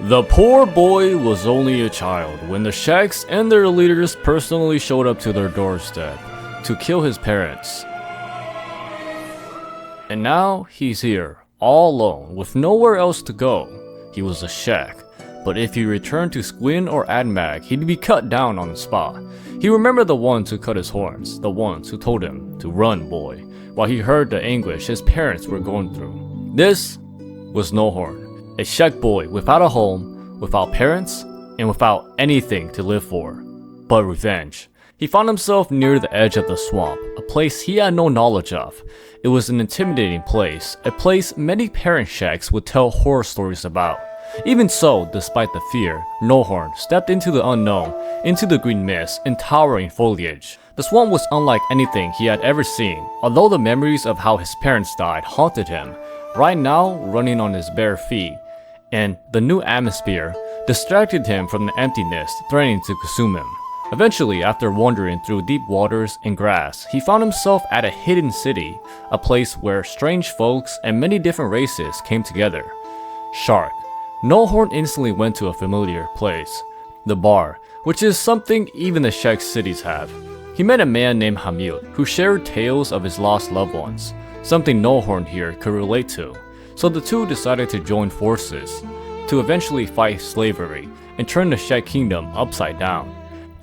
The poor boy was only a child when the Sheks and their leaders personally showed up to their doorstep to kill his parents. And now he's here, all alone, with nowhere else to go. He was a Shek, but if he returned to Squin or Admag, he'd be cut down on the spot. He remembered the ones who cut his horns, the ones who told him to run, boy, while he heard the anguish his parents were going through. This was Nohorn, a Shek boy without a home, without parents, and without anything to live for but revenge. He found himself near the edge of the swamp, a place he had no knowledge of. It was an intimidating place, a place many parent Sheks would tell horror stories about. Even so, despite the fear, Nohorn stepped into the unknown, into the green mist and towering foliage. The swamp was unlike anything he had ever seen, although the memories of how his parents died haunted him. Right now, running on his bare feet, and the new atmosphere distracted him from the emptiness threatening to consume him. Eventually, after wandering through deep waters and grass, he found himself at a hidden city, a place where strange folks and many different races came together. Shark. Nohorn instantly went to a familiar place, the bar, which is something even the Shek cities have. He met a man named Hamil, who shared tales of his lost loved ones, something Nohorn here could relate to. So the two decided to join forces, to eventually fight slavery and turn the Shek kingdom upside down.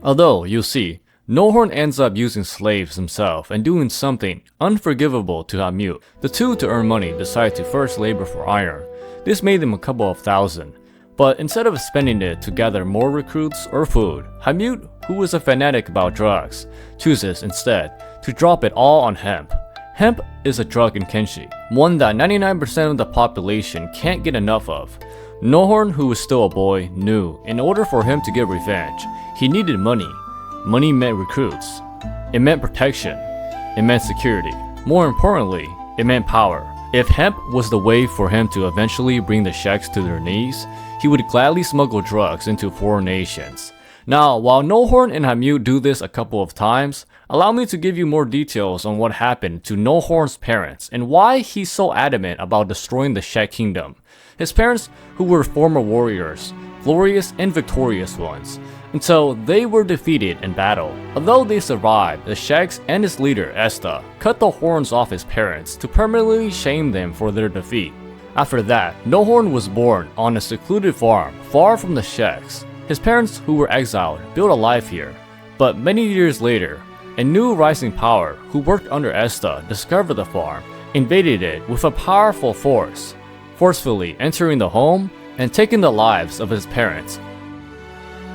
Although, you'll see, Nohorn ends up using slaves himself and doing something unforgivable to Hamil. The two, to earn money, decided to first labor for iron. This made them a couple of thousand, but instead of spending it to gather more recruits or food, Hamil, who was a fanatic about drugs, chooses instead to drop it all on hemp. Hemp is a drug in Kenshi, one that 99% of the population can't get enough of. Nohorn, who was still a boy, knew in order for him to get revenge, he needed money. Money meant recruits. It meant protection. It meant security. More importantly, it meant power. If hemp was the way for him to eventually bring the Sheks to their knees, he would gladly smuggle drugs into foreign nations. Now, while Nohorn and Hamil do this a couple of times, allow me to give you more details on what happened to Nohorn's parents and why he's so adamant about destroying the Shek kingdom. His parents, who were former warriors, glorious and victorious ones, until they were defeated in battle. Although they survived, the Sheks and his leader, Esta, cut the horns off his parents to permanently shame them for their defeat. After that, Nohorn was born on a secluded farm, far from the Sheks. His parents, who were exiled, built a life here. But many years later, a new rising power, who worked under Esta, discovered the farm, invaded it with a powerful force, forcefully entering the home and taking the lives of his parents,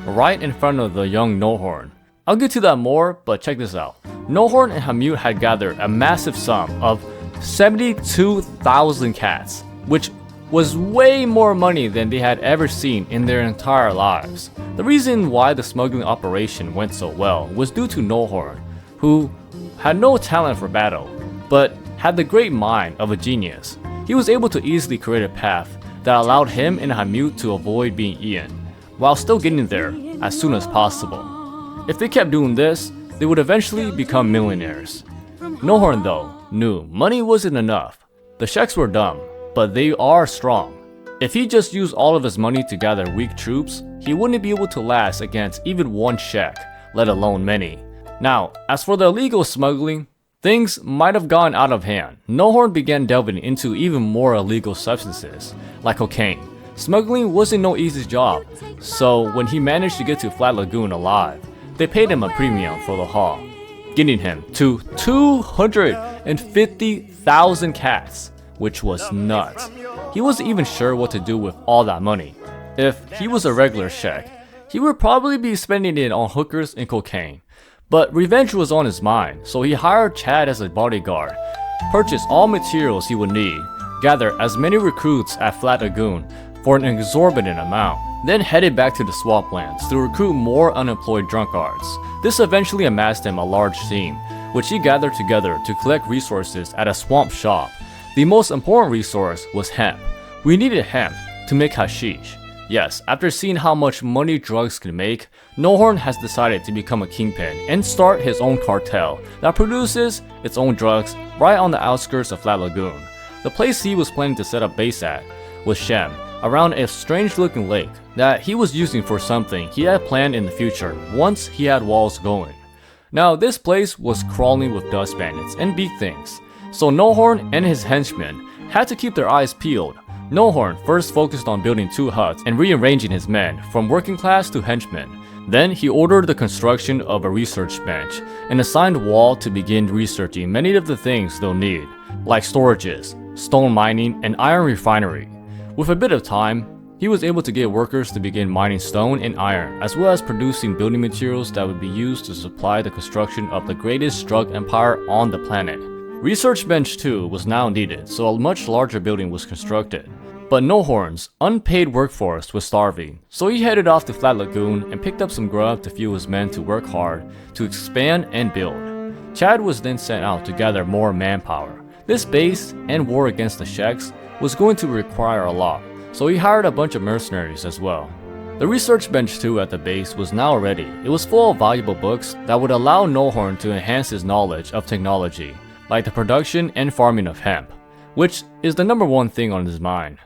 right in front of the young Nohorn. I'll get to that more, but check this out. Nohorn and Hamil had gathered a massive sum of 72,000 cats, which was way more money than they had ever seen in their entire lives. The reason why the smuggling operation went so well was due to Nohorn, who had no talent for battle, but had the great mind of a genius. He was able to easily create a path that allowed him and Hamil to avoid being eaten, while still getting there as soon as possible. If they kept doing this, they would eventually become millionaires. Nohorn, though, knew money wasn't enough. The Sheks were dumb, but they are strong. If he just used all of his money to gather weak troops, he wouldn't be able to last against even one Shek, let alone many. Now, as for the illegal smuggling, things might have gone out of hand. Nohorn began delving into even more illegal substances, like cocaine. Smuggling wasn't no easy job, so when he managed to get to Flat Lagoon alive, they paid him a premium for the haul, getting him to 250,000 cats, which was nuts. He wasn't even sure what to do with all that money. If he was a regular Shek, he would probably be spending it on hookers and cocaine. But revenge was on his mind, so he hired Chad as a bodyguard, purchased all materials he would need, gather as many recruits at Flat Lagoon for an exorbitant amount, then headed back to the swamplands to recruit more unemployed drunkards. This eventually amassed him a large team, which he gathered together to collect resources at a swamp shop. The most important resource was hemp. We needed hemp to make hashish. Yes, after seeing how much money drugs can make, Nohorn has decided to become a kingpin and start his own cartel that produces its own drugs right on the outskirts of Flat Lagoon. The place he was planning to set up base at was Shem, around a strange looking lake that he was using for something he had planned in the future once he had walls going. Now this place was crawling with dust bandits and big things, so Nohorn and his henchmen had to keep their eyes peeled. Nohorn first focused on building 2 huts and rearranging his men from working class to henchmen. Then he ordered the construction of a research bench and assigned Wall to begin researching many of the things they'll need, like storages, stone mining, and iron refinery. With a bit of time, he was able to get workers to begin mining stone and iron, as well as producing building materials that would be used to supply the construction of the greatest drug empire on the planet. Research Bench 2 was now needed, so a much larger building was constructed. But Nohorn's unpaid workforce was starving, so he headed off to Flat Lagoon and picked up some grub to fuel his men to work hard to expand and build. Chad was then sent out to gather more manpower. This base and war against the Sheks was going to require a lot, so he hired a bunch of mercenaries as well. The Research Bench 2 at the base was now ready. It was full of valuable books that would allow Nohorn to enhance his knowledge of technology, like the production and farming of hemp, which is the #1 thing on his mind.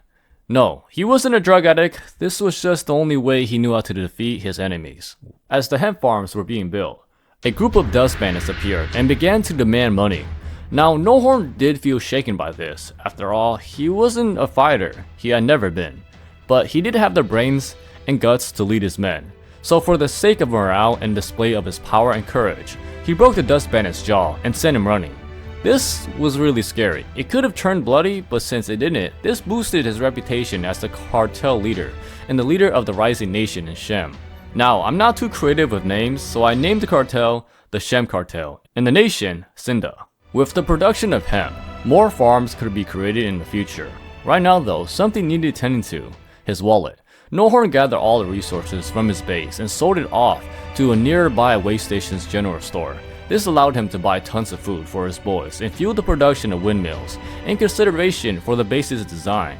No, he wasn't a drug addict, this was just the only way he knew how to defeat his enemies. As the hemp farms were being built, a group of dust bandits appeared and began to demand money. Now, Nohorn did feel shaken by this. After all, he wasn't a fighter, he had never been. But he did have the brains and guts to lead his men. So for the sake of morale and display of his power and courage, he broke the dust bandit's jaw and sent him running. This was really scary. It could have turned bloody, but since it didn't, this boosted his reputation as the cartel leader and the leader of the rising nation in Shem. Now, I'm not too creative with names, so I named the cartel the Shem Cartel, and the nation, Sinda. With the production of hemp, more farms could be created in the future. Right now though, something needed tending to: his wallet. Nohorn gathered all the resources from his base and sold it off to a nearby way station's general store. This allowed him to buy tons of food for his boys and fuel the production of windmills in consideration for the base's design.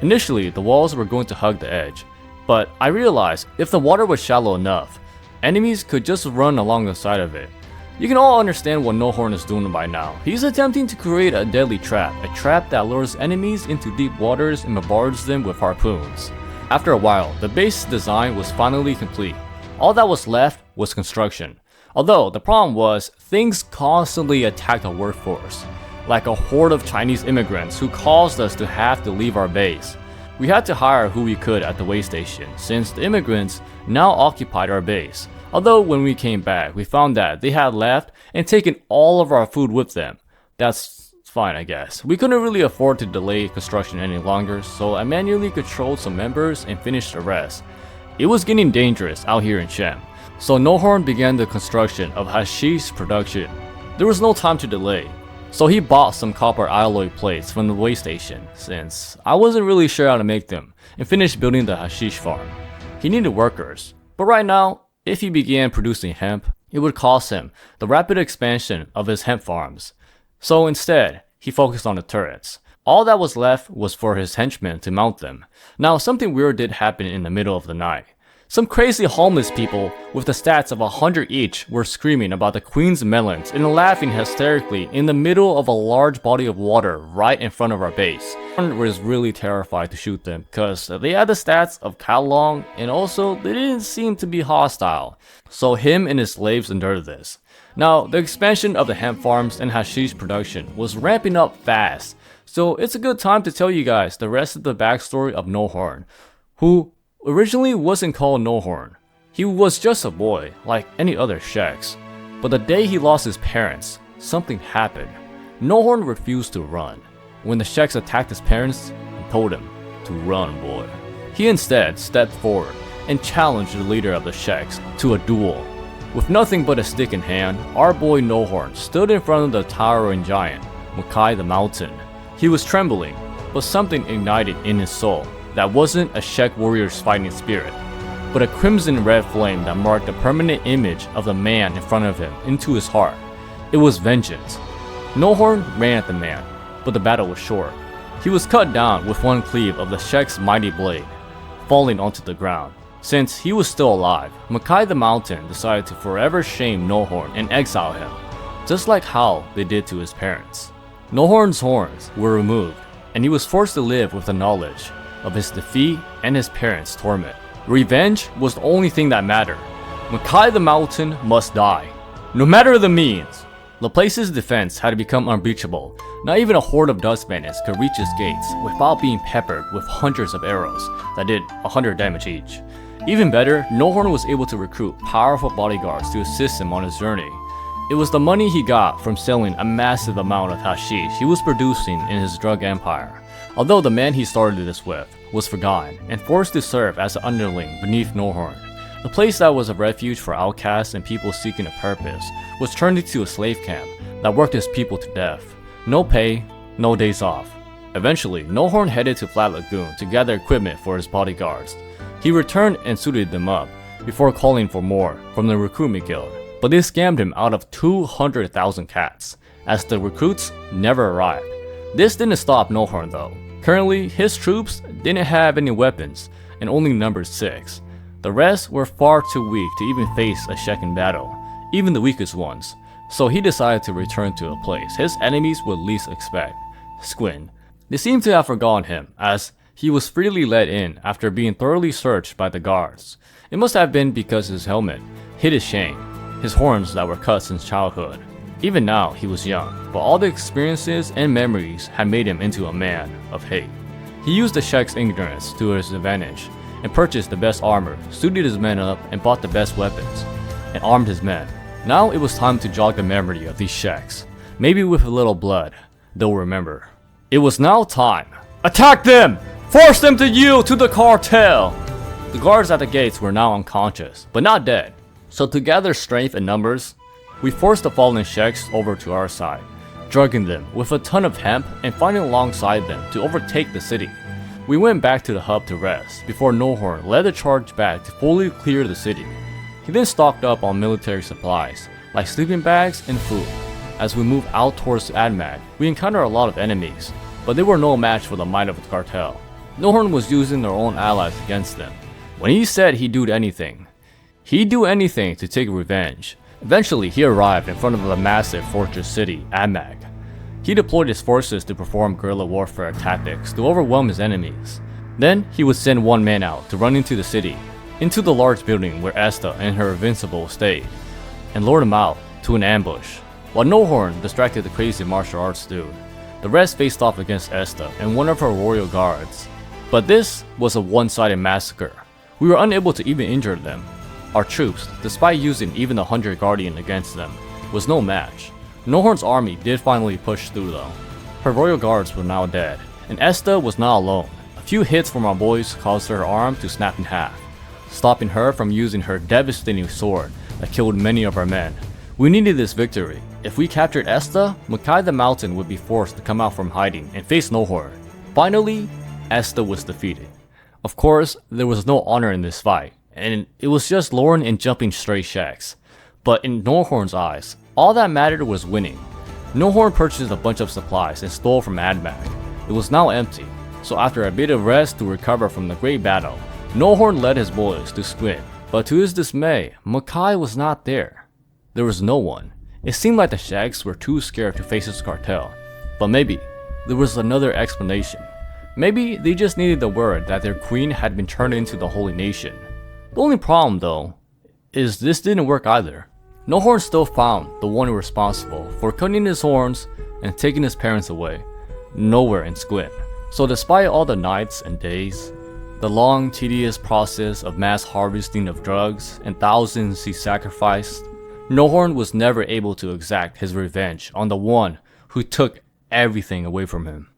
Initially, the walls were going to hug the edge, but I realized if the water was shallow enough, enemies could just run along the side of it. You can all understand what Nohorn is doing by now. He's attempting to create a deadly trap, a trap that lures enemies into deep waters and bombards them with harpoons. After a while, the base's design was finally complete. All that was left was construction. Although, the problem was, things constantly attacked our workforce, like a horde of Chinese immigrants who caused us to have to leave our base. We had to hire who we could at the way station, since the immigrants now occupied our base. Although when we came back, we found that they had left and taken all of our food with them. That's fine, I guess. We couldn't really afford to delay construction any longer, so I manually controlled some members and finished the rest. It was getting dangerous out here in Shem. So Nohorn began the construction of hashish production. There was no time to delay, so he bought some copper alloy plates from the way station, since I wasn't really sure how to make them, and finished building the hashish farm. He needed workers, but right now, if he began producing hemp, it would cost him the rapid expansion of his hemp farms. So instead, he focused on the turrets. All that was left was for his henchmen to mount them. Now, something weird did happen in the middle of the night. Some crazy homeless people with the stats of 100 each were screaming about the Queen's melons and laughing hysterically in the middle of a large body of water right in front of our base. I was really terrified to shoot them because they had the stats of Kalong and also they didn't seem to be hostile. So him and his slaves endured this. Now, the expansion of the hemp farms and hashish production was ramping up fast. So it's a good time to tell you guys the rest of the backstory of Nohorn, who originally wasn't called Nohorn. He was just a boy, like any other Sheks. But the day he lost his parents, something happened. Nohorn refused to run. When the Sheks attacked his parents and told him to run, boy. He instead stepped forward and challenged the leader of the Sheks to a duel. With nothing but a stick in hand, our boy Nohorn stood in front of the towering giant, Makai the Mountain. He was trembling, but something ignited in his soul. That wasn't a Shek warrior's fighting spirit, but a crimson red flame that marked a permanent image of the man in front of him into his heart. It was vengeance. Nohorn ran at the man, but the battle was short. He was cut down with one cleave of the Shek's mighty blade, falling onto the ground. Since he was still alive, Makai the Mountain decided to forever shame Nohorn and exile him, just like how they did to his parents. Nohorn's horns were removed, and he was forced to live with the knowledge of his defeat and his parents' torment. Revenge was the only thing that mattered. Makai the Mountain must die, no matter the means. The place's defense had become unbreachable. Not even a horde of dust bandits could reach its gates without being peppered with hundreds of arrows that did 100 damage each. Even better, Nohorn was able to recruit powerful bodyguards to assist him on his journey. It was the money he got from selling a massive amount of hashish he was producing in his drug empire. Although the man he started this with was forgotten and forced to serve as an underling beneath Nohorn. The place that was a refuge for outcasts and people seeking a purpose was turned into a slave camp that worked his people to death. No pay, no days off. Eventually, Nohorn headed to Flat Lagoon to gather equipment for his bodyguards. He returned and suited them up, before calling for more from the recruitment guild, but they scammed him out of 200,000 cats, as the recruits never arrived. This didn't stop Nohorn though. Currently, his troops didn't have any weapons, and only numbered 6. The rest were far too weak to even face a Shek in battle, even the weakest ones, so he decided to return to a place his enemies would least expect, Squin. They seemed to have forgotten him, as he was freely let in after being thoroughly searched by the guards. It must have been because his helmet hid his shame, his horns that were cut since childhood. Even now, he was young, but all the experiences and memories had made him into a man of hate. He used the Shek's ignorance to his advantage, and purchased the best armor, suited his men up, and bought the best weapons, and armed his men. Now it was time to jog the memory of these Sheks. Maybe with a little blood, they'll remember. It was now time. Attack them! Force them to yield to the cartel! The guards at the gates were now unconscious, but not dead. So to gather strength and numbers, we forced the fallen Sheks over to our side, drugging them with a ton of hemp and fighting alongside them to overtake the city. We went back to the hub to rest, before Nohorn led the charge back to fully clear the city. He then stocked up on military supplies, like sleeping bags and food. As we moved out towards Admag, we encountered a lot of enemies, but they were no match for the might of the cartel. Nohorn was using their own allies against them. When he said he'd do anything to take revenge. Eventually, he arrived in front of the massive fortress city, Admag. He deployed his forces to perform guerrilla warfare tactics to overwhelm his enemies. Then, he would send one man out to run into the city, into the large building where Esta and her invincible stayed, and lure them out to an ambush, while Nohorn distracted the crazy martial arts dude. The rest faced off against Esta and one of her royal guards. But this was a one-sided massacre. We were unable to even injure them. Our troops, despite using even the 100 Guardian against them, was no match. Nohorn's army did finally push through though. Her royal guards were now dead, and Esta was not alone. A few hits from our boys caused her arm to snap in half, stopping her from using her devastating sword that killed many of our men. We needed this victory. If we captured Esta, Makai the Mountain would be forced to come out from hiding and face Nohorn. Finally, Esta was defeated. Of course, there was no honor in this fight, and it was just luring and jumping stray Sheks. But in Nohorn's eyes, all that mattered was winning. Nohorn purchased a bunch of supplies and stole from Admag. It was now empty, so after a bit of rest to recover from the great battle, Nohorn led his boys to Squin. But to his dismay, Makai was not there. There was no one. It seemed like the Sheks were too scared to face his cartel. But maybe there was another explanation. Maybe they just needed the word that their queen had been turned into the holy nation. The only problem though, is this didn't work either. Nohorn still found the one responsible for cutting his horns and taking his parents away. Nowhere in Squin. So despite all the nights and days, the long tedious process of mass harvesting of drugs and thousands he sacrificed, Nohorn was never able to exact his revenge on the one who took everything away from him.